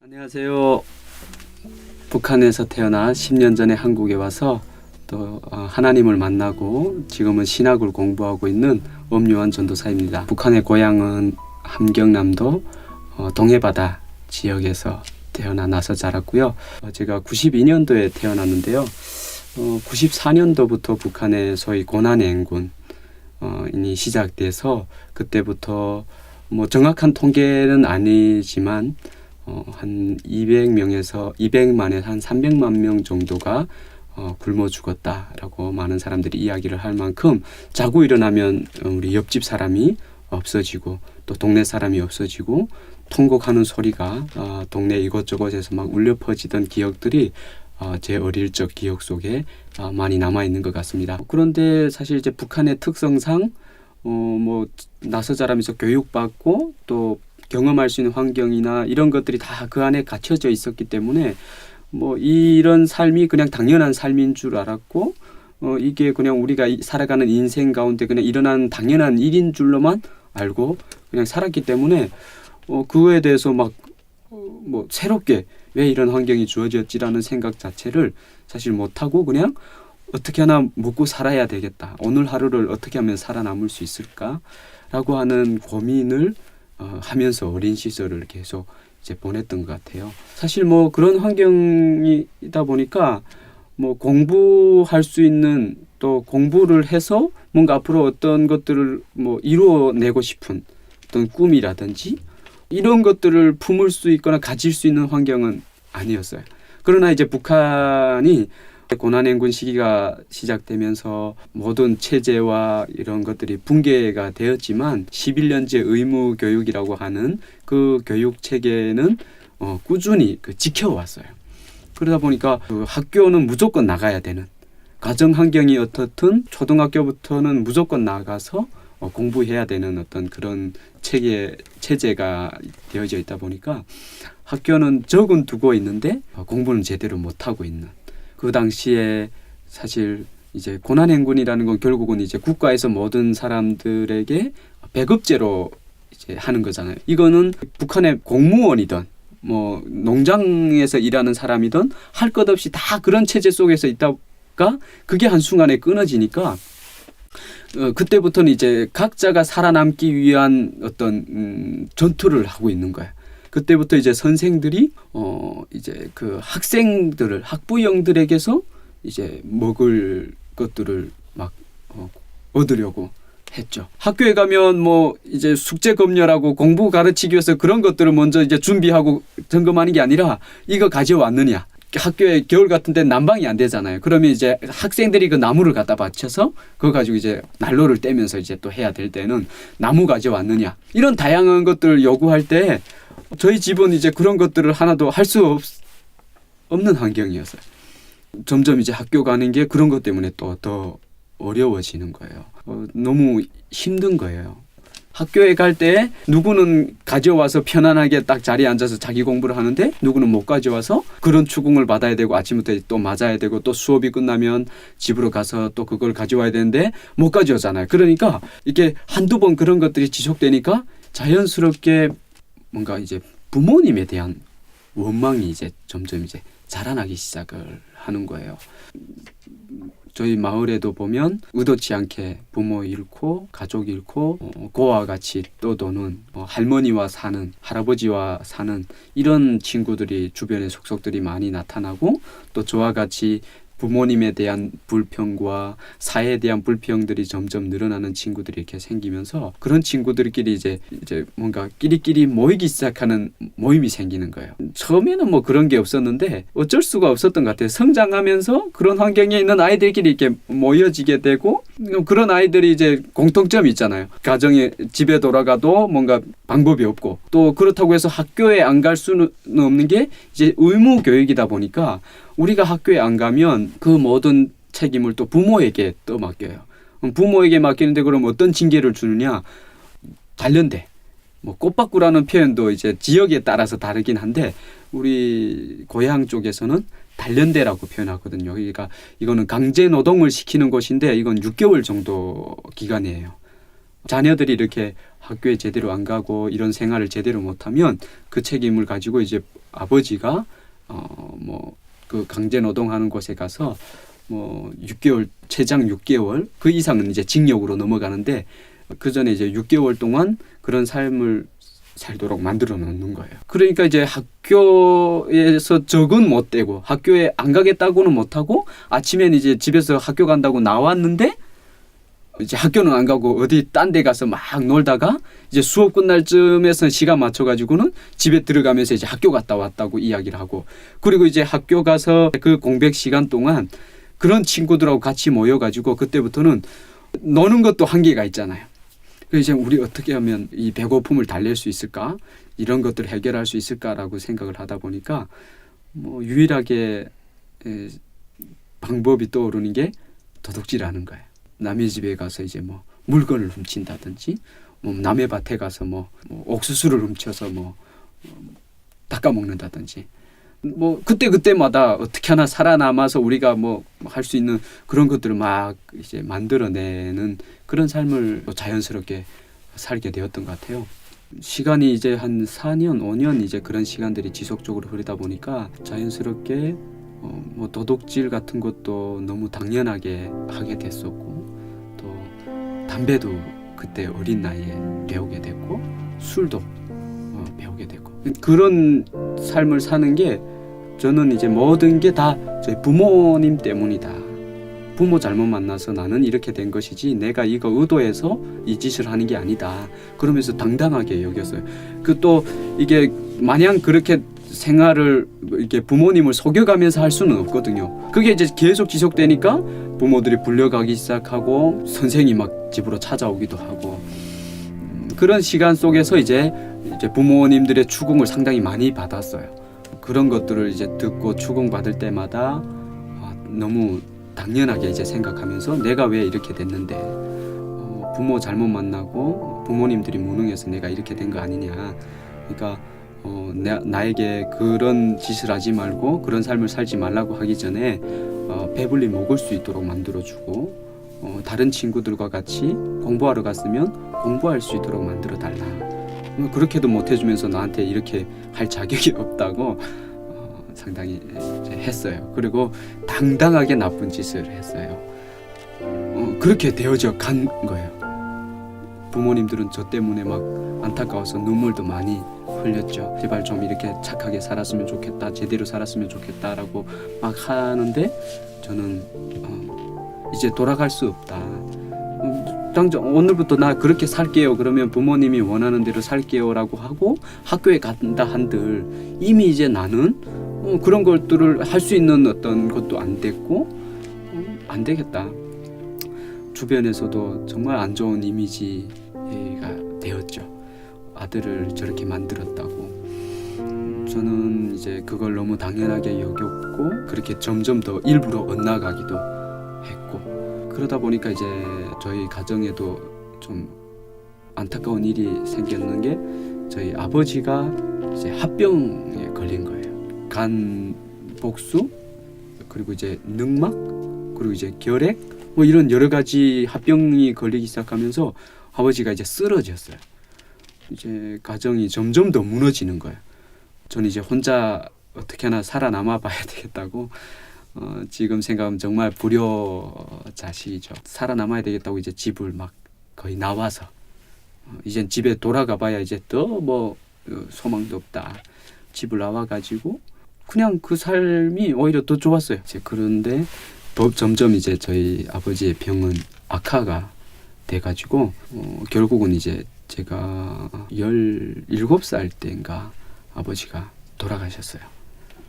안녕하세요. 북한에서 태어나 10년 전에 한국에 와서 또 하나님을 만나고 지금은 신학을 공부하고 있는 엄요한 전도사입니다. 북한의 고향은 함경남도 동해바다 지역에서 태어나서 자랐고요. 제가 92년도에 태어났는데요. 94년도부터 북한의 소위 고난행군이 시작돼서 그때부터 뭐 정확한 통계는 아니지만 한 200만에서 한 300만 명 정도가 굶어 죽었다라고 많은 사람들이 이야기를 할 만큼 자고 일어나면 우리 옆집 사람이 없어지고 또 동네 사람이 없어지고 통곡하는 소리가 동네 이곳저곳에서 막 울려 퍼지던 기억들이 제 어릴 적 기억 속에 많이 남아 있는 것 같습니다. 그런데 사실 이제 북한의 특성상 뭐 나서 자라면서 교육받고 또 경험할 수 있는 환경이나 이런 것들이 다 그 안에 갇혀져 있었기 때문에 뭐 이런 삶이 그냥 당연한 삶인 줄 알았고 이게 그냥 우리가 살아가는 인생 가운데 그냥 일어나는 당연한 일인 줄로만 알고 그냥 살았기 때문에 그거에 대해서 막 뭐 새롭게 왜 이런 환경이 주어졌지라는 생각 자체를 사실 못하고 그냥 어떻게 하나 먹고 살아야 되겠다. 오늘 하루를 어떻게 하면 살아남을 수 있을까라고 하는 고민을 하면서 어린 시절을 계속 이제 보냈던 것 같아요. 사실 뭐 그런 환경이다 보니까 뭐 공부할 수 있는 또 공부를 해서 뭔가 앞으로 어떤 것들을 뭐 이루어내고 싶은 어떤 꿈이라든지 이런 것들을 품을 수 있거나 가질 수 있는 환경은 아니었어요. 그러나 이제 북한이 고난행군 시기가 시작되면서 모든 체제와 이런 것들이 붕괴가 되었지만 11년제 의무 교육이라고 하는 그 교육 체계는 꾸준히 지켜왔어요. 그러다 보니까 그 학교는 무조건 나가야 되는, 가정 환경이 어떻든 초등학교부터는 무조건 나가서 공부해야 되는 어떤 그런 체제가 되어져 있다 보니까 학교는 적은 두고 있는데 공부는 제대로 못하고 있는, 그 당시에 사실 이제 고난행군이라는 건 결국은 이제 국가에서 모든 사람들에게 배급제로 이제 하는 거잖아요. 이거는 북한의 공무원이든 뭐 농장에서 일하는 사람이든 할 것 없이 다 그런 체제 속에서 있다가 그게 한순간에 끊어지니까 그때부터는 이제 각자가 살아남기 위한 어떤 전투를 하고 있는 거예요. 그때부터 이제 선생들이 이제 그 학생들을 학부형들에게서 이제 먹을 것들을 막 얻으려고 했죠. 학교에 가면 뭐 이제 숙제 검열하고 공부 가르치기 위해서 그런 것들을 먼저 이제 준비하고 점검하는 게 아니라 이거 가져왔느냐. 학교에 겨울 같은 데 난방이 안 되잖아요. 그러면 이제 학생들이 그 나무를 갖다 받쳐서 그거 가지고 이제 난로를 떼면서 이제 또 해야 될 때는 나무 가져왔느냐. 이런 다양한 것들을 요구할 때 저희 집은 이제 그런 것들을 하나도 할 수 없는 환경이었어요. 점점 이제 학교 가는 게 그런 것 때문에 또 더 어려워지는 거예요. 너무 힘든 거예요. 학교에 갈 때 누구는 가져와서 편안하게 딱 자리에 앉아서 자기 공부를 하는데 누구는 못 가져와서 그런 추궁을 받아야 되고 아침부터 또 맞아야 되고 또 수업이 끝나면 집으로 가서 또 그걸 가져와야 되는데 못 가져오잖아요. 그러니까 이게 한두 번 그런 것들이 지속되니까 자연스럽게 뭔가 이제 부모님에 대한 원망이 이제 점점 이제 자라나기 시작을 하는 거예요. 저희 마을에도 보면 의도치 않게 부모 잃고 가족 잃고 고와 같이 떠도는 할머니와 사는, 할아버지와 사는 이런 친구들이 주변에 속속들이 많이 나타나고 또 저와 같이 부모님에 대한 불평과 사회에 대한 불평들이 점점 늘어나는 친구들이 이렇게 생기면서 그런 친구들끼리 이제 뭔가 끼리끼리 모이기 시작하는 모임이 생기는 거예요. 처음에는 뭐 그런 게 없었는데 어쩔 수가 없었던 것 같아요. 성장하면서 그런 환경에 있는 아이들끼리 이렇게 모여지게 되고 그런 아이들이 이제 공통점이 있잖아요. 가정에 집에 돌아가도 뭔가 방법이 없고 또 그렇다고 해서 학교에 안 갈 수는 없는 게 이제 의무 교육이다 보니까 우리가 학교에 안 가면 그 모든 책임을 또 부모에게 또 맡겨요. 부모에게 맡기는데 그럼 어떤 징계를 주느냐? 단련대. 뭐 꽃바꾸라는 표현도 이제 지역에 따라서 다르긴 한데 우리 고향 쪽에서는 단련대라고 표현하거든요. 그러니까 이거는 강제 노동을 시키는 것인데 이건 6개월 정도 기간이에요. 자녀들이 이렇게 학교에 제대로 안 가고 이런 생활을 제대로 못하면 그 책임을 가지고 이제 아버지가 뭐 그 강제 노동하는 곳에 가서 뭐 6개월 최장 6개월 그 이상은 이제 징역으로 넘어가는데 그 전에 이제 6개월 동안 그런 삶을 살도록 만들어 놓는 거예요. 그러니까 이제 학교에서 적은 못 되고 학교에 안 가겠다고는 못 하고 아침에는 이제 집에서 학교 간다고 나왔는데 이제 학교는 안 가고 어디 딴 데 가서 막 놀다가 이제 수업 끝날 쯤에서 시간 맞춰 가지고는 집에 들어가면서 이제 학교 갔다 왔다고 이야기를 하고 그리고 이제 학교 가서 그 공백 시간 동안 그런 친구들하고 같이 모여 가지고 그때부터는 노는 것도 한계가 있잖아요. 그래서 이제 우리 어떻게 하면 이 배고픔을 달랠 수 있을까? 이런 것들을 해결할 수 있을까라고 생각을 하다 보니까 뭐 유일하게 방법이 떠오르는 게 도둑질하는 거예요. 남의 집에 가서 이제 뭐 물건을 훔친다든지 뭐 남의 밭에 가서 뭐 옥수수를 훔쳐서 뭐 닦아 먹는다든지 뭐 그때마다 어떻게 하나 살아남아서 우리가 뭐 할 수 있는 그런 것들을 막 이제 만들어내는 그런 삶을 자연스럽게 살게 되었던 것 같아요. 시간이 이제 한 4년, 5년 이제 그런 시간들이 지속적으로 흐르다 보니까 자연스럽게 뭐 도둑질 같은 것도 너무 당연하게 하게 됐었고 또 담배도 그때 어린 나이에 배우게 됐고 술도 배우게 됐고 그런 삶을 사는 게 저는 이제 모든 게 다 저희 부모님 때문이다. 부모 잘못 만나서 나는 이렇게 된 것이지 내가 이거 의도해서 이 짓을 하는 게 아니다. 그러면서 당당하게 여겼어요. 그 또 이게 마냥 그렇게 생활을 이렇게 부모님을 속여가면서 할 수는 없거든요. 그게 이제 계속 지속되니까 부모들이 불려가기 시작하고 선생이 막 집으로 찾아오기도 하고 그런 시간 속에서 이제 부모님들의 추궁을 상당히 많이 받았어요. 그런 것들을 이제 듣고 추궁받을 때마다 너무 당연하게 이제 생각하면서 내가 왜 이렇게 됐는데 부모 잘못 만나고 부모님들이 무능해서 내가 이렇게 된 거 아니냐. 그러니까 나에게 그런 짓을 하지 말고 그런 삶을 살지 말라고 하기 전에 배불리 먹을 수 있도록 만들어주고 다른 친구들과 같이 공부하러 갔으면 공부할 수 있도록 만들어 달라. 그렇게도 못 해주면서 나한테 이렇게 할 자격이 없다고 상당히 했어요. 그리고 당당하게 나쁜 짓을 했어요. 그렇게 되어져 간 거예요. 부모님들은 저 때문에 막 안타까워서 눈물도 많이 흘렸죠. 제발 좀 이렇게 착하게 살았으면 좋겠다, 제대로 살았으면 좋겠다라고 막 하는데 저는 이제 돌아갈 수 없다. 당장 오늘부터 나 그렇게 살게요. 그러면 부모님이 원하는 대로 살게요라고 하고 학교에 간다 한들 이미 이제 나는 그런 것들을 할 수 있는 어떤 것도 안 됐고 안 되겠다. 주변에서도 정말 안 좋은 이미지가 되었죠. 아들을 저렇게 만들었다고. 저는 이제 그걸 너무 당연하게 여겼고 그렇게 점점 더 일부러 엇나가기도 했고 그러다 보니까 이제 저희 가정에도 좀 안타까운 일이 생겼는 게 저희 아버지가 이제 합병에 걸린 거예요. 간 복수 그리고 이제 늑막 그리고 이제 결핵 뭐 이런 여러 가지 합병이 걸리기 시작하면서 아버지가 이제 쓰러졌어요. 이제 가정이 점점 더 무너지는 거예요. 저는 이제 혼자 어떻게 하나 살아남아 봐야 되겠다고 지금 생각하면 정말 불효자식이죠. 살아남아야 되겠다고 이제 집을 막 거의 나와서 이젠 집에 돌아가 봐야 이제 더 뭐 소망도 없다. 집을 나와가지고 그냥 그 삶이 오히려 더 좋았어요. 이제 그런데 점점 이제 저희 아버지의 병은 악화가 돼가지고 결국은 이제 제가 17살 때인가 아버지가 돌아가셨어요.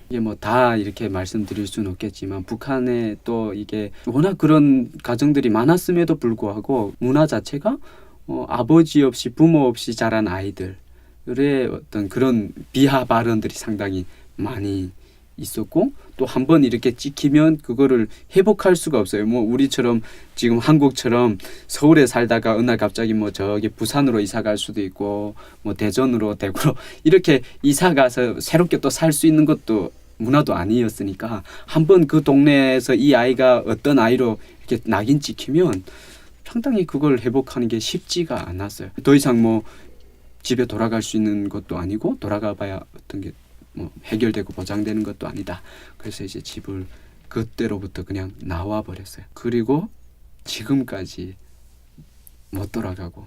이게 뭐 다 이렇게 말씀드릴 수는 없겠지만 북한에 또 이게 워낙 그런 가정들이 많았음에도 불구하고 문화 자체가 아버지 없이 부모 없이 자란 아이들의 어떤 그런 비하 발언들이 상당히 많이 있었고 또 한 번 이렇게 찍히면 그거를 회복할 수가 없어요. 뭐 우리처럼 지금 한국처럼 서울에 살다가 어느 날 갑자기 뭐 저기 부산으로 이사 갈 수도 있고 뭐 대전으로 대구로 이렇게 이사 가서 새롭게 또 살 수 있는 것도 문화도 아니었으니까 한 번 그 동네에서 이 아이가 어떤 아이로 이렇게 낙인 찍히면 상당히 그걸 회복하는 게 쉽지가 않았어요. 더 이상 뭐 집에 돌아갈 수 있는 것도 아니고 돌아가 봐야 어떤 게 뭐 해결되고 보장되는 것도 아니다. 그래서 이제 집을 그때로부터 그냥 나와 버렸어요. 그리고 지금까지 못 돌아가고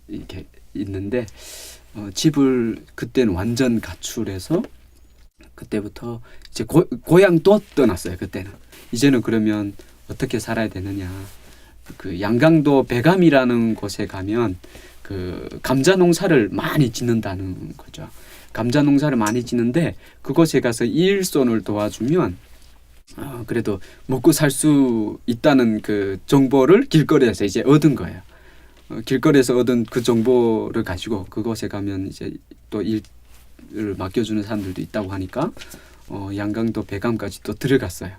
이렇게 있는데 집을 그때는 완전 가출해서 그때부터 이제 고향도 떠났어요. 그때는 이제는 그러면 어떻게 살아야 되느냐. 그 양강도 배감이라는 곳에 가면 그 감자 농사를 많이 짓는다는 거죠. 감자 농사를 많이 짓는데 그곳에 가서 일손을 도와주면 그래도 먹고 살 수 있다는 그 정보를 길거리에서 이제 얻은 거예요. 길거리에서 얻은 그 정보를 가지고 그곳에 가면 이제 또 일을 맡겨주는 사람들도 있다고 하니까 양강도 배감까지 또 들어갔어요.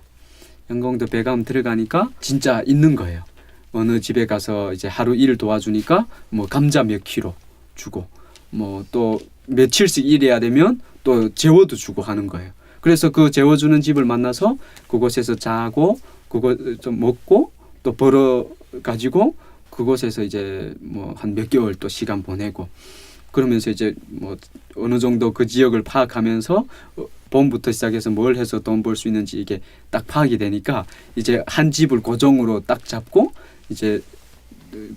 양강도 배감 들어가니까 진짜 있는 거예요. 어느 집에 가서 이제 하루 일 도와주니까 뭐 감자 몇 킬로 주고 뭐 또 며칠씩 일해야 되면 또 재워도 주고 하는 거예요. 그래서 그 재워주는 집을 만나서 그곳에서 자고 그거 좀 먹고 또 벌어 가지고 그곳에서 이제 뭐 한 몇 개월 또 시간 보내고 그러면서 이제 뭐 어느 정도 그 지역을 파악하면서 봄부터 시작해서 뭘 해서 돈 벌 수 있는지 이게 딱 파악이 되니까 이제 한 집을 고정으로 딱 잡고 이제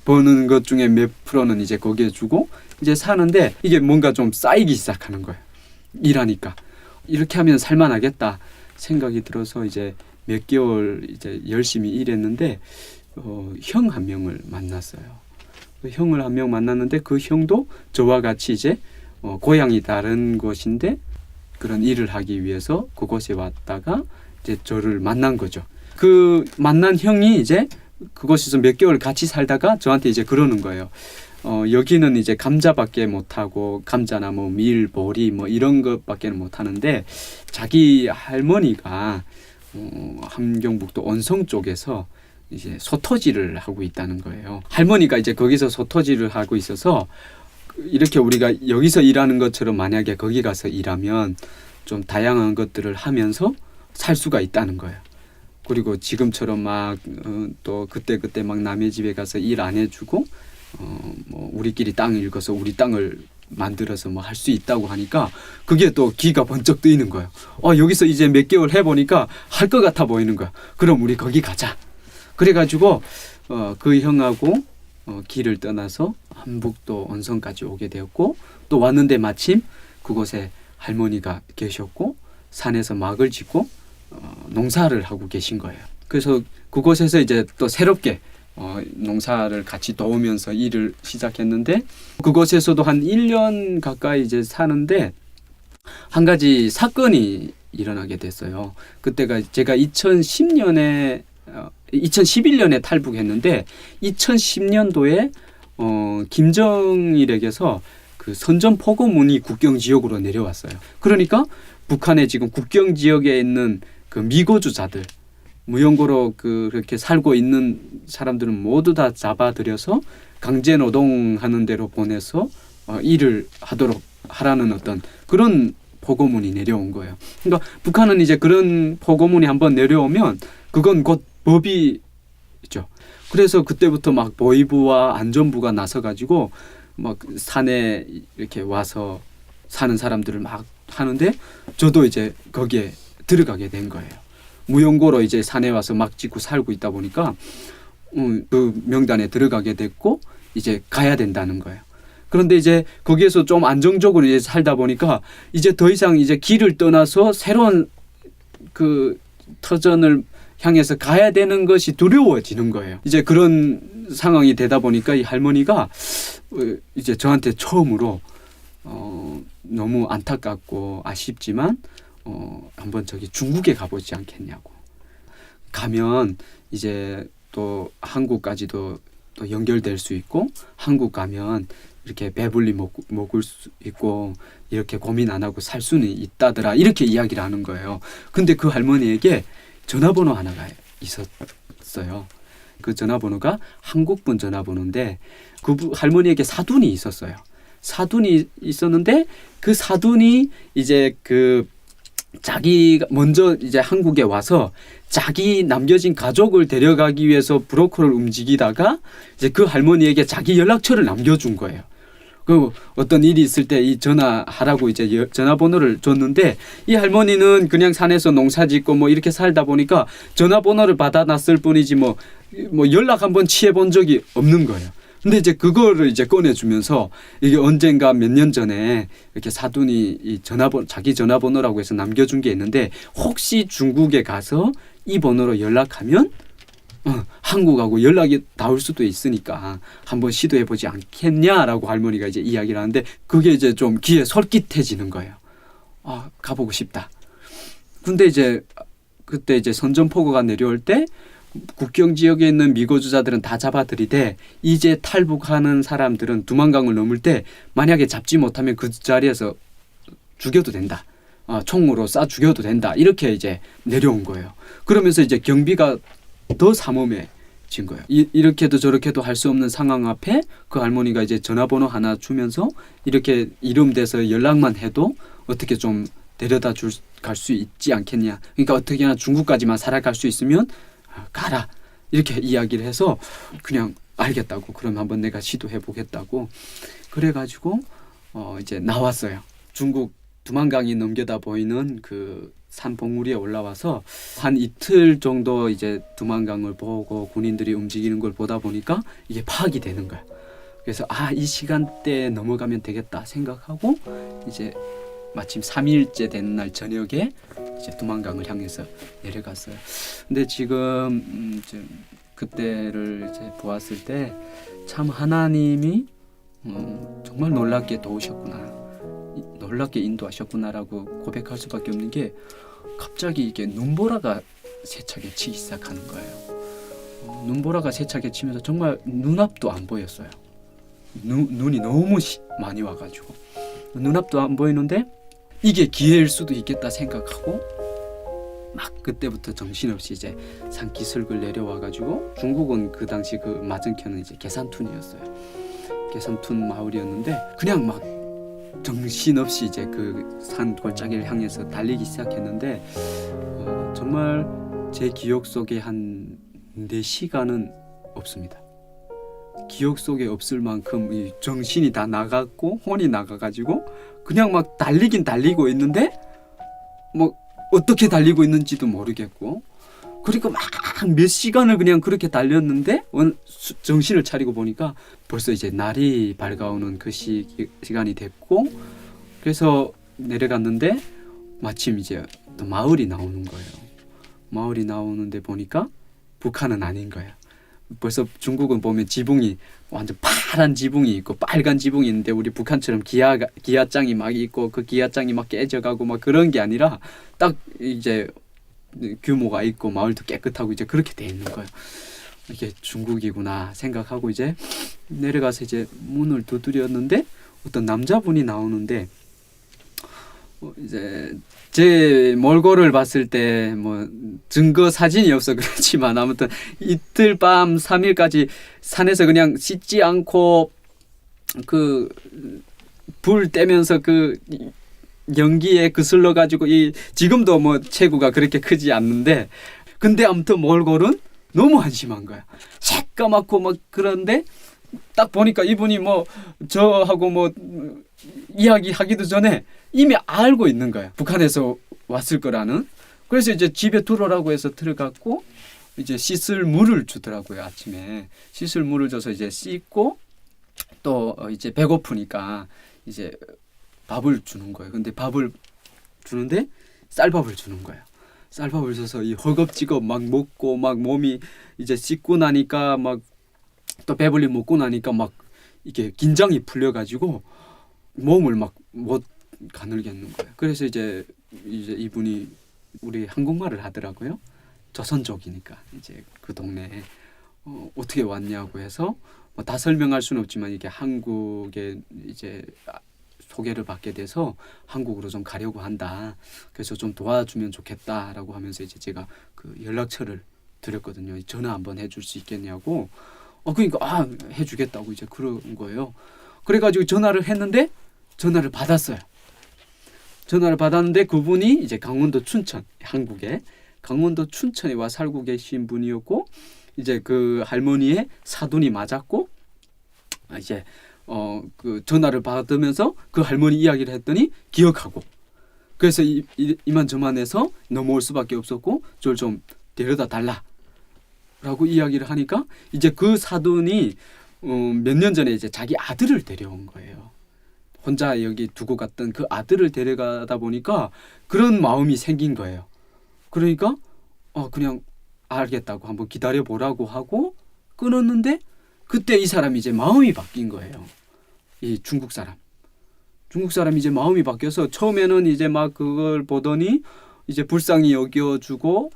버는 것 중에 몇 프로는 이제 거기에 주고 이제 사는데 이게 뭔가 좀 쌓이기 시작하는 거예요. 일하니까 이렇게 하면 살만하겠다 생각이 들어서 이제 몇 개월 이제 열심히 일했는데 형 한 명을 만났어요. 그 형을 한 명 만났는데 그 형도 저와 같이 이제 고향이 다른 곳인데 그런 일을 하기 위해서 그곳에 왔다가 이제 저를 만난 거죠. 그 만난 형이 이제 그곳에서 몇 개월 같이 살다가 저한테 이제 그러는 거예요. 여기는 이제 감자밖에 못하고 감자나 뭐 밀, 보리 뭐 이런 것밖에 못하는데 자기 할머니가 함경북도 온성 쪽에서 이제 소토지를 하고 있다는 거예요. 할머니가 이제 거기서 소토지를 하고 있어서 이렇게 우리가 여기서 일하는 것처럼 만약에 거기 가서 일하면 좀 다양한 것들을 하면서 살 수가 있다는 거예요. 그리고 지금처럼 막 또 그때 막 남의 집에 가서 일 안 해주고 뭐 우리끼리 땅 읽어서 우리 땅을 만들어서 뭐 할 수 있다고 하니까 그게 또 기가 번쩍 뜨이는 거예요. 여기서 이제 몇 개월 해보니까 할 것 같아 보이는 거야. 그럼 우리 거기 가자. 그래가지고 그 형하고 길을 떠나서 함북도 온성까지 오게 되었고 또 왔는데 마침 그곳에 할머니가 계셨고 산에서 막을 짓고 농사를 하고 계신 거예요. 그래서 그곳에서 이제 또 새롭게 농사를 같이 도우면서 일을 시작했는데 그곳에서도 한 1년 가까이 이제 사는데 한 가지 사건이 일어나게 됐어요. 그때가 제가 2011년에 탈북했는데 2010년도에 김정일에게서 그 선전포고문이 국경 지역으로 내려왔어요. 그러니까 북한의 지금 국경 지역에 있는 그 미거주자들 무용고로 그렇게 살고 있는 사람들은 모두 다 잡아들여서 강제 노동하는 데로 보내서 일을 하도록 하라는 어떤 그런 포고문이 내려온 거예요. 그러니까 북한은 이제 그런 포고문이 한번 내려오면 그건 곧 법이죠. 그래서 그때부터 막 보위부와 안전부가 나서가지고 막 산에 이렇게 와서 사는 사람들을 막 하는데 저도 이제 거기에 들어가게 된 거예요. 무용고로 이제 산에 와서 막 짓고 살고 있다 보니까 그 명단에 들어가게 됐고 이제 가야 된다는 거예요. 그런데 이제 거기에서 좀 안정적으로 이제 살다 보니까 이제 더 이상 이제 길을 떠나서 새로운 그 터전을 향해서 가야 되는 것이 두려워지는 거예요. 이제 그런 상황이 되다 보니까 이 할머니가 이제 저한테 처음으로 너무 안타깝고 아쉽지만 한번 저기 중국에 가보지 않겠냐고. 가면 이제 또 한국까지도 또 연결될 수 있고 한국 가면 이렇게 배불리 먹을 수 있고 이렇게 고민 안 하고 살 수는 있다더라 이렇게 이야기를 하는 거예요. 근데 그 할머니에게 전화번호 하나가 있었어요. 그 전화번호가 한국분 전화번호인데 그 할머니에게 사돈이 있었어요. 사돈이 있었는데 그 사돈이 이제 그 자기가 먼저 이제 한국에 와서 자기 남겨진 가족을 데려가기 위해서 브로커를 움직이다가 이제 그 할머니에게 자기 연락처를 남겨준 거예요. 그 어떤 일이 있을 때 이 전화하라고 이제 전화번호를 줬는데 이 할머니는 그냥 산에서 농사짓고 뭐 이렇게 살다 보니까 전화번호를 받아놨을 뿐이지 뭐 연락 한번 취해본 적이 없는 거예요. 근데 이제 그거를 이제 꺼내주면서 이게 언젠가 몇 년 전에 이렇게 사돈이 이 자기 전화번호라고 해서 남겨준 게 있는데 혹시 중국에 가서 이 번호로 연락하면 한국하고 연락이 닿을 수도 있으니까 한번 시도해보지 않겠냐라고 할머니가 이제 이야기를 하는데 그게 이제 좀 귀에 솔깃해지는 거예요. 아, 가보고 싶다. 근데 이제 그때 이제 선전포고가 내려올 때 국경 지역에 있는 미거주자들은 다 잡아들이되 이제 탈북하는 사람들은 두만강을 넘을 때 만약에 잡지 못하면 그 자리에서 죽여도 된다. 총으로 쏴 죽여도 된다. 이렇게 이제 내려온 거예요. 그러면서 이제 경비가 더 삼엄해진 거예요. 이렇게도 저렇게도 할 수 없는 상황 앞에 그 할머니가 이제 전화번호 하나 주면서 이렇게 이름 대서 연락만 해도 어떻게 좀 데려다 갈 수 있지 않겠냐. 그러니까 어떻게나 중국까지만 살아갈 수 있으면 가라. 이렇게 이야기를 해서 그냥 알겠다고. 그럼 한번 내가 시도해 보겠다고. 그래가지고 이제 나왔어요. 중국 두만강이 넘겨다 보이는 그 산 봉우리에 올라와서 한 이틀 정도 이제 두만강을 보고 군인들이 움직이는 걸 보다 보니까 이게 파악이 되는 거야. 그래서 이 시간대에 넘어가면 되겠다 생각하고 이제 마침 3일째 된 날 저녁에 이제 두만강을 향해서 내려갔어요. 근데 지금 이제 그때를 이제 보았을 때 참 하나님이 정말 놀랍게 도우셨구나. 놀랍게 인도하셨구나라고 고백할 수밖에 없는 게 갑자기 이게 눈보라가 세차게 치기 시작하는 거예요. 눈보라가 세차게 치면서 정말 눈앞도 안 보였어요. 눈이 너무 많이 와가지고 눈앞도 안 보이는데 이게 기회일 수도 있겠다 생각하고 막 그때부터 정신없이 이제 산기슭을 내려와가지고 중국은 그 당시 그 맞은편은 이제 계산툰이었어요. 계산툰 마을이었는데 그냥 막 정신없이 이제 그 산 골짜기를 향해서 달리기 시작했는데 정말 제 기억 속에 한 4시간은 없습니다. 기억 속에 없을 만큼 이 정신이 다 나갔고 혼이 나가가지고 그냥 막 달리긴 달리고 있는데 뭐 어떻게 달리고 있는지도 모르겠고 그리고 막 몇 시간을 그냥 그렇게 달렸는데 정신을 차리고 보니까 벌써 이제 날이 밝아오는 그 시간이 됐고 그래서 내려갔는데 마침 이제 또 마을이 나오는 거예요. 마을이 나오는데 보니까 북한은 아닌 거예요. 벌써 중국은 보면 지붕이 완전 파란 지붕이 있고 빨간 지붕이 있는데 우리 북한처럼 기아장이 막 있고 그 기아장이 막 깨져가고 막 그런 게 아니라 딱 이제 규모가 있고 마을도 깨끗하고 이제 그렇게 돼 있는 거예요. 이게 중국이구나 생각하고 이제 내려가서 이제 문을 두드렸는데 어떤 남자분이 나오는데 이제 제 몰골을 봤을 때 뭐 증거 사진이 없어 그렇지만 아무튼 이틀 밤 3일까지 산에서 그냥 씻지 않고 그 불 떼면서 그 연기에 그슬러 가지고 지금도 뭐 체구가 그렇게 크지 않는데 근데 아무튼 몰골은 너무 한심한 거야. 새까맣고 막 그런데 딱 보니까 이분이 뭐 저하고 뭐 이야기하기도 전에 이미 알고 있는 거야. 북한에서 왔을 거라는. 그래서 이제 집에 들어오라고 해서 들어갔고 이제 씻을 물을 주더라고요. 아침에 씻을 물을 줘서 이제 씻고 또 이제 배고프니까 이제 밥을 주는 거예요. 근데 밥을 주는데 쌀밥을 주는 거예요. 쌀밥을 줘서 이 허겁지겁 막 먹고 막 몸이 이제 씻고 나니까 막 또 배불리 먹고 나니까 막 이게 긴장이 풀려가지고 몸을 막 못 가늘겠는 거예요. 그래서 이제 이분이 우리 한국말을 하더라고요. 조선족이니까 이제 그 동네에 어떻게 왔냐고 해서 뭐 다 설명할 수는 없지만 이게 한국에 이제 소개를 받게 돼서 한국으로 좀 가려고 한다. 그래서 좀 도와주면 좋겠다라고 하면서 이제 제가 그 연락처를 드렸거든요. 전화 한번 해줄 수 있겠냐고. 그러니까 해주겠다고 이제 그런 거예요. 그래가지고 전화를 했는데 전화를 받았어요. 전화를 받았는데 그분이 이제 강원도 춘천, 한국에 강원도 춘천에 와 살고 계신 분이었고 이제 그 할머니의 사돈이 맞았고 이제 그 전화를 받으면서 그 할머니 이야기를 했더니 기억하고, 그래서 이만저만해서 넘어올 수밖에 없었고 저를 좀 데려다 달라라고 이야기를 하니까 이제 그 사돈이 몇 년 전에 이제 자기 아들을 데려온 거예요. 혼자 여기 두고 갔던 그 아들을 데려가다 보니까 그런 마음이 생긴 거예요. 그러니까 그냥 알겠다고 한번 기다려 보라고 하고 끊었는데, 그때 이 사람이 이제 마음이 바뀐 거예요. 이 중국 사람이 이제 마음이 바뀌어서 처음에는 이제 막 그걸 보더니 이제 불쌍히 여겨주고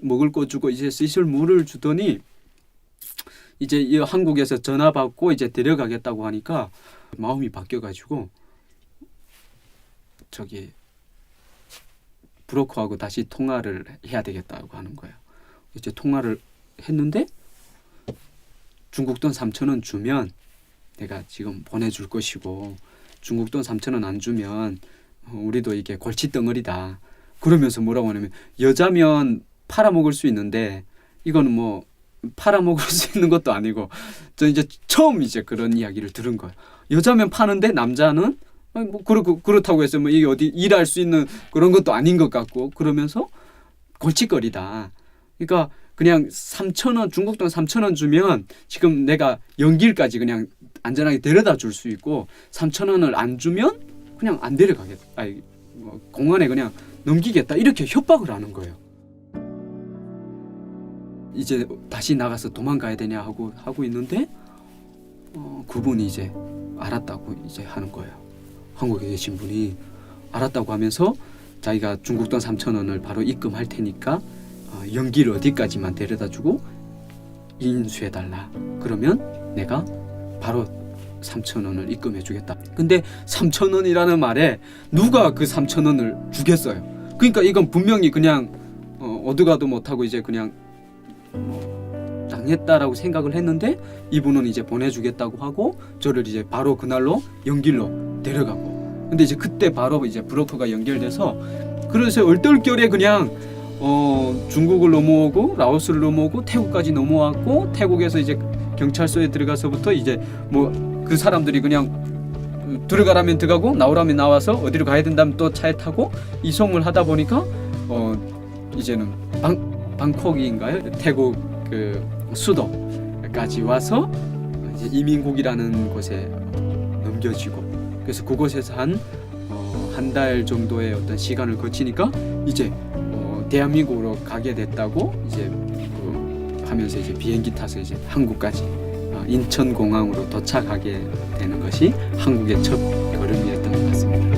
먹을 거 주고 이제 씻을 물을 주더니 이제 이 한국에서 전화 받고 이제 데려가겠다고 하니까 마음이 바뀌어가지고 저기 브로커하고 다시 통화를 해야 되겠다고 하는 거예요. 이제 통화를 했는데 중국 돈 3,000원 주면 내가 지금 보내줄 것이고, 중국 돈 3,000원 안 주면 우리도 이게 골칫덩어리다. 그러면서 뭐라고 하냐면, 여자면 팔아먹을 수 있는데 이거는 뭐 팔아먹을 수 있는 것도 아니고, 저 이제 처음 이제 그런 이야기를 들은 거예요. 여자면 파는데 남자는 뭐 그렇다고 해서 뭐 이게 어디 일할 수 있는 그런 것도 아닌 것 같고, 그러면서 골칫거리다. 그러니까 그냥 3,000원, 중국 돈 3,000원 주면 지금 내가 연길까지 그냥 안전하게 데려다 줄 수 있고, 3,000원을 안 주면 그냥 안 데려가겠다. 공안에 그냥 넘기겠다. 이렇게 협박을 하는 거예요. 이제 다시 나가서 도망가야 되냐 하고 있는데 그분이 이제 알았다고 이제 하는 거예요. 한국에 계신 분이 알았다고 하면서 자기가 중국 돈 3,000원을 바로 입금할 테니까 연길 어디까지만 데려다주고 인수해달라. 그러면 내가 바로 3,000원을 입금해주겠다. 근데 3,000원이라는 말에 누가 그 3,000원을 주겠어요? 그러니까 이건 분명히 그냥 어디가도 못하고 이제 그냥 당했다라고 생각을 했는데, 이분은 이제 보내주겠다고 하고 저를 이제 바로 그날로 연길로 데려가고, 근데 이제 그때 바로 이제 브로커가 연결돼서, 그래서 얼떨결에 그냥 중국을 넘어오고 라오스를 넘어오고 태국까지 넘어왔고, 태국에서 이제 경찰서에 들어가서부터 이제 뭐 그 사람들이 그냥 들어가라면 들어가고 나오라면 나와서 어디로 가야 된다면 또 차에 타고 이송을 하다 보니까 이제는 방콕인가요? 태국 그 수도까지 와서 이제 이민국이라는 곳에 넘겨지고, 그래서 그곳에서 한 달 정도의 어떤 시간을 거치니까 이제 대한민국으로 가게 됐다고 이제 하면서 이제 비행기 타서 이제 한국까지 인천공항으로 도착하게 되는 것이 한국의 첫 걸음이었던 것 같습니다.